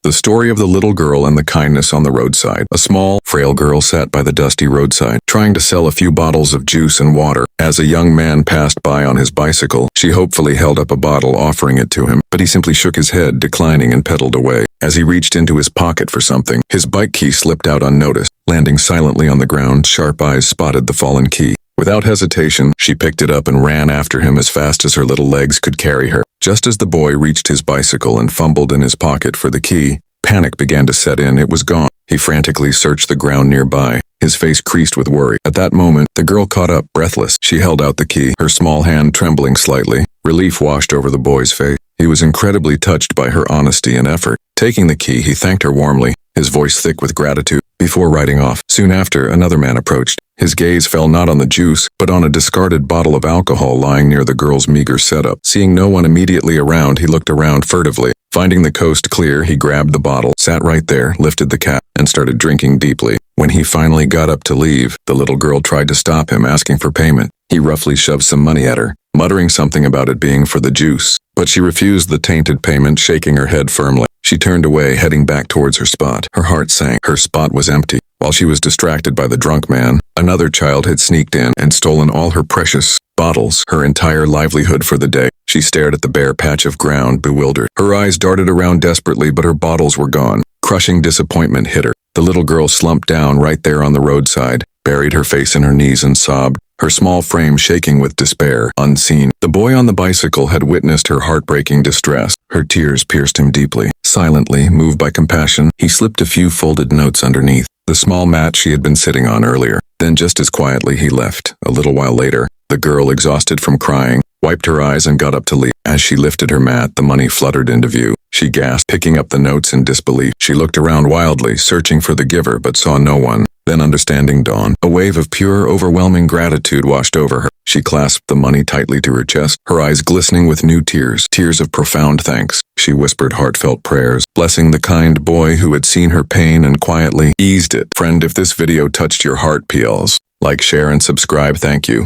The story of the little girl and the kindness on the roadside. A small, frail girl sat by the dusty roadside, trying to sell a few bottles of juice and water. As a young man passed by on his bicycle, she hopefully held up a bottle, offering it to him, but he simply shook his head, declining, and pedaled away. As he reached into his pocket for something, his bike key slipped out unnoticed. Landing silently on the ground, sharp eyes spotted the fallen key. Without hesitation, she picked it up and ran after him as fast as her little legs could carry her. Just as the boy reached his bicycle and fumbled in his pocket for the key, panic began to set in. It was gone. He frantically searched the ground nearby, his face creased with worry. At that moment, the girl caught up, breathless. She held out the key, her small hand trembling slightly. Relief washed over the boy's face. He was incredibly touched by her honesty and effort. Taking the key, he thanked her warmly, his voice thick with gratitude, before riding off. Soon after, another man approached. His gaze fell not on the juice, but on a discarded bottle of alcohol lying near the girl's meager setup. Seeing no one immediately around, he looked around furtively. Finding the coast clear, he grabbed the bottle, sat right there, lifted the cap, and started drinking deeply. When he finally got up to leave, the little girl tried to stop him, asking for payment. He roughly shoved some money at her, muttering something about it being for the juice. But she refused the tainted payment, shaking her head firmly. She turned away, heading back towards her spot. Her heart sank. Her spot was empty. While she was distracted by the drunk man, another child had sneaked in and stolen all her precious bottles, her entire livelihood for the day. She stared at the bare patch of ground, bewildered. Her eyes darted around desperately, but her bottles were gone. Crushing disappointment hit her. The little girl slumped down right there on the roadside, buried her face in her knees and sobbed, her small frame shaking with despair, unseen. The boy on the bicycle had witnessed her heartbreaking distress. Her tears pierced him deeply. Silently, moved by compassion, he slipped a few folded notes underneath, the small mat she had been sitting on earlier. Then just as quietly he left. A little while later, the girl, exhausted from crying, wiped her eyes and got up to leave. As she lifted her mat, the money fluttered into view. She gasped, picking up the notes in disbelief. She looked around wildly, searching for the giver, but saw no one. Then understanding dawned. A wave of pure, overwhelming gratitude washed over her. She clasped the money tightly to her chest, her eyes glistening with new tears, tears of profound thanks. She whispered heartfelt prayers, blessing the kind boy who had seen her pain and quietly eased it. Friend, if this video touched your heart, PLs, like, share, and subscribe. Thank you.